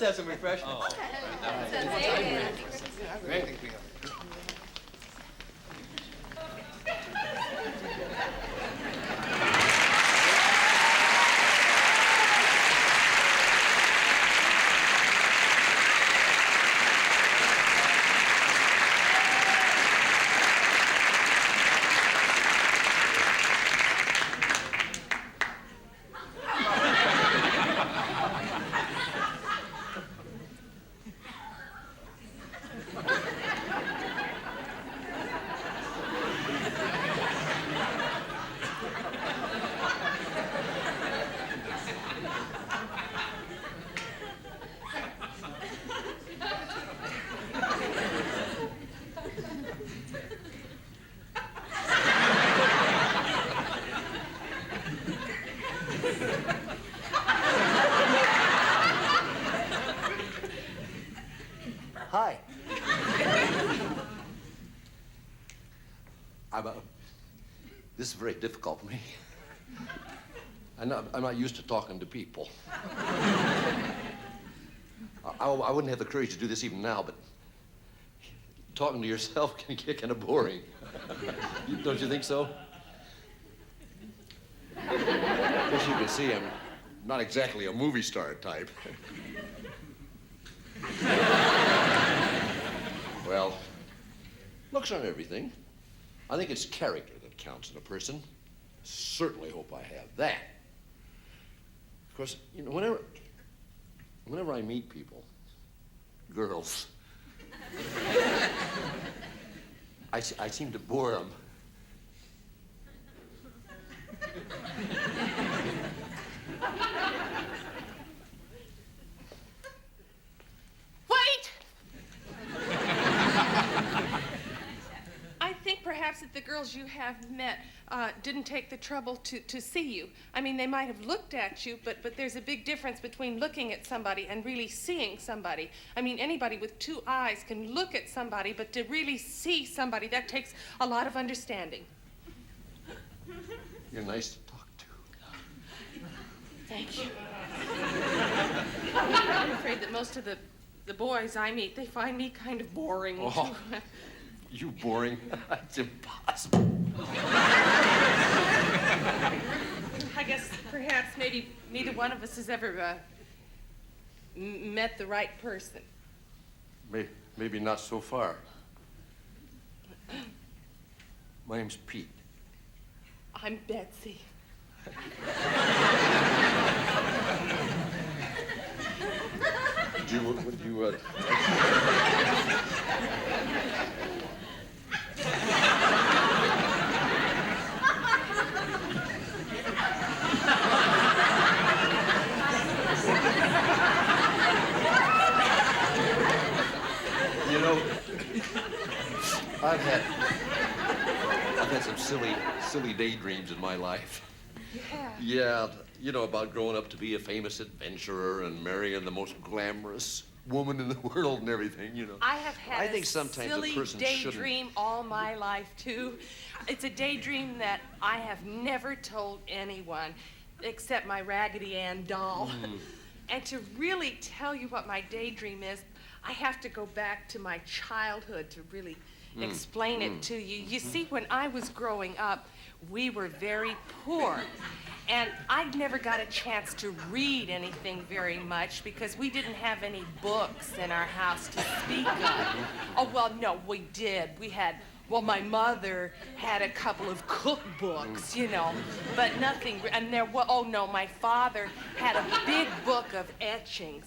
have some refreshments. Oh. Okay. Great. Hi. This is very difficult for me. I'm not used to talking to people. I wouldn't have the courage to do this even now, but talking to yourself can get kind of boring. Don't you think so? As you can see, I'm not exactly a movie star type. Well, looks aren't everything. I think it's character that counts in a person. Certainly hope I have that. Of course, you know, whenever I meet people, girls, I seem to bore them. Perhaps that the girls you have met didn't take the trouble to see you. I mean, they might have looked at you, but there's a big difference between looking at somebody and really seeing somebody. I mean, anybody with two eyes can look at somebody, but to really see somebody, that takes a lot of understanding. You're nice to talk to. Thank you. I'm afraid that most of the boys I meet, they find me kind of boring. Oh. You boring? It's impossible. I guess perhaps maybe neither one of us has ever met the right person. Maybe not so far. My name's Pete. I'm Betsy. Would you You know, I've had some silly daydreams in my life. Yeah. Yeah, you know, about growing up to be a famous adventurer and marrying the most glamorous woman in the world and everything, you know. I have had a silly daydream all my life, too. It's a daydream that I have never told anyone except my Raggedy Ann doll. And to really tell you what my daydream is, I have to go back to my childhood to really explain it to you. You see, when I was growing up, we were very poor. And I never got a chance to read anything very much because we didn't have any books in our house to speak of. Oh, well, no, we did. We had, well, my mother had a couple of cookbooks, you know, but nothing, and there, well, oh, no, my father had a big book of etchings.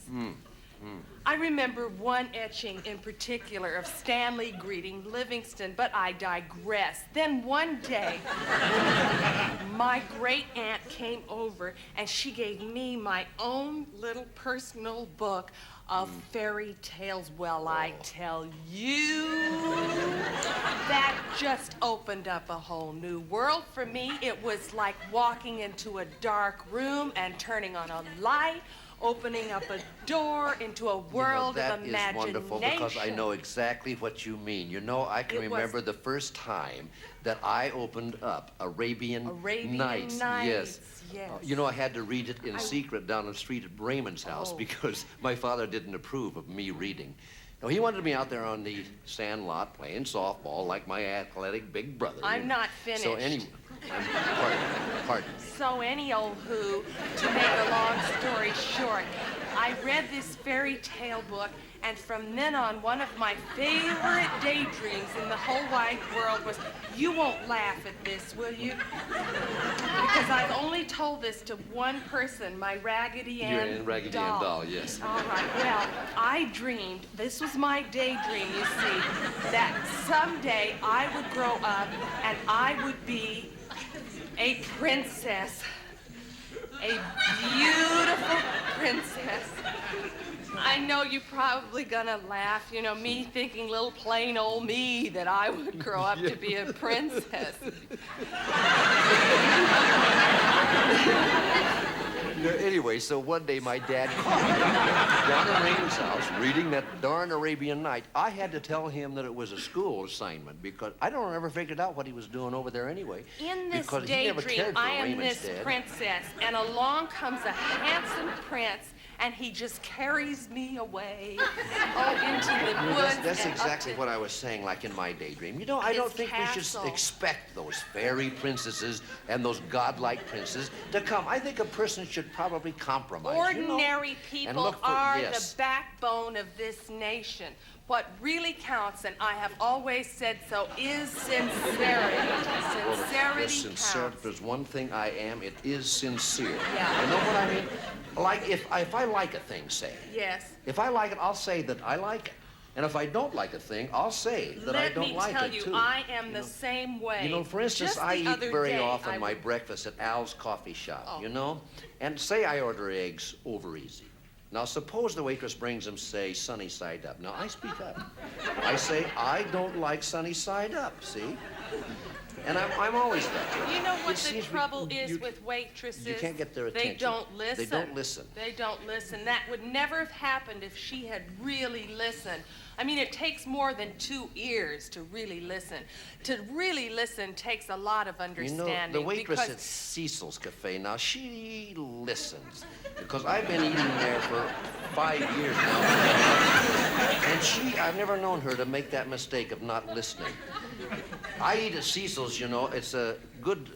I remember one etching in particular of Stanley greeting Livingston, but I digress. Then one day, my great aunt came over and she gave me my own little personal book of fairy tales. Well, I tell you, that just opened up a whole new world for me. It was like walking into a dark room and turning on a light, opening up a door into a world of imagination. That is wonderful because I know exactly what you mean. You know, I can remember the first time that I opened up Arabian Nights. Yes. yes. You know, I had to read it in secret down the street at Raymond's house because my father didn't approve of me reading. No, he wanted me out there on the sand lot playing softball like my athletic big brother. I'm not finished. So anyway, pardon. So any old who, to make a long story short, I read this fairy tale book, and from then on, one of my favorite daydreams in the whole wide world was, you won't laugh at this, will you? Because I've only told this to one person, my Raggedy Ann You're in Raggedy doll. Ann doll, yes. All right, well, I dreamed, this was my daydream, you see, that someday I would grow up and I would be a princess. A beautiful princess. I know you're probably gonna laugh, you know, me thinking little plain old me that I would grow up to be a princess. Anyway, so one day my dad caught me down at Raymond's house reading that darn Arabian Night. I had to tell him that it was a school assignment because I don't ever figured out what he was doing over there anyway. In this because he never daydream, cared for I am Raymond's this dad. princess, and along comes a handsome prince, and he just carries me away, into the woods. That's and exactly up to what I was saying, like in my daydream. You know, I don't think we castle. should expect those fairy princesses and those godlike princes to come. I think a person should probably compromise. Ordinary you know? people look for, are yes. the backbone of this nation. What really counts, and I have always said so, is sincerity. Sincerity If counts. there's one thing I am, it is sincere. Yeah. You know what I mean? Like, if I like a thing, say. Yes. If I like it, I'll say that I like it. And if I don't like a thing, I'll say that I don't like it, Let me tell too. you, I am the same way. You know, for instance, Just I the eat other very day, often I my would- breakfast at Al's coffee shop, Oh. you know? And say I order eggs over easy. Now, suppose the waitress brings them, say, sunny side up. Now, I speak up. I say, I don't like sunny side up, see? And I'm always that. You know what It the seems trouble is with waitresses? you can't get their attention. They don't listen. They don't listen. They don't listen. That would never have happened if she had really listened. I mean, it takes more than 2 ears to really listen. To really listen takes a lot of You understanding. know, the waitress because at Cecil's Cafe, now, she listens. Because I've been eating there for 5 years now. And I've never known her to make that mistake of not listening. I eat at Cecil's, you know, it's a good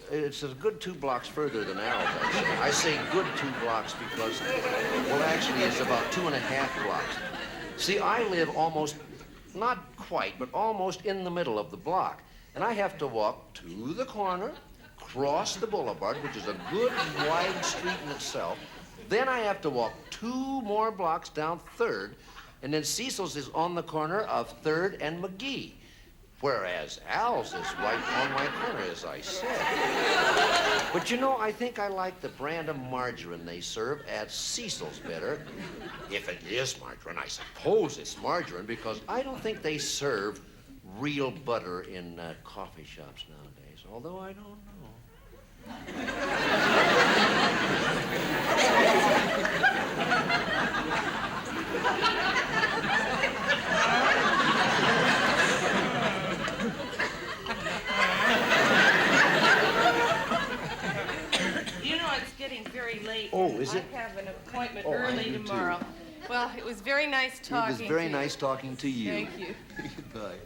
2 blocks further than Arrowhead. I say good 2 blocks because, well, actually, it's about 2.5 blocks. See, I live almost, not quite, but almost in the middle of the block. And I have to walk to the corner, cross the boulevard, which is a good wide street in itself. Then I have to walk 2 more blocks down 3rd, and then Cecil's is on the corner of 3rd and McGee. Whereas Al's is right on my corner, as I said. But you know, I think I like the brand of margarine they serve at Cecil's better. If it is margarine, I suppose it's margarine, because I don't think they serve real butter in coffee shops nowadays, although I don't know. you know it's getting very late. Oh, and is it? I have an appointment Oh, I early do, too. tomorrow. Well, it was very nice talking It was very to nice talking to you. Thank you. Goodbye.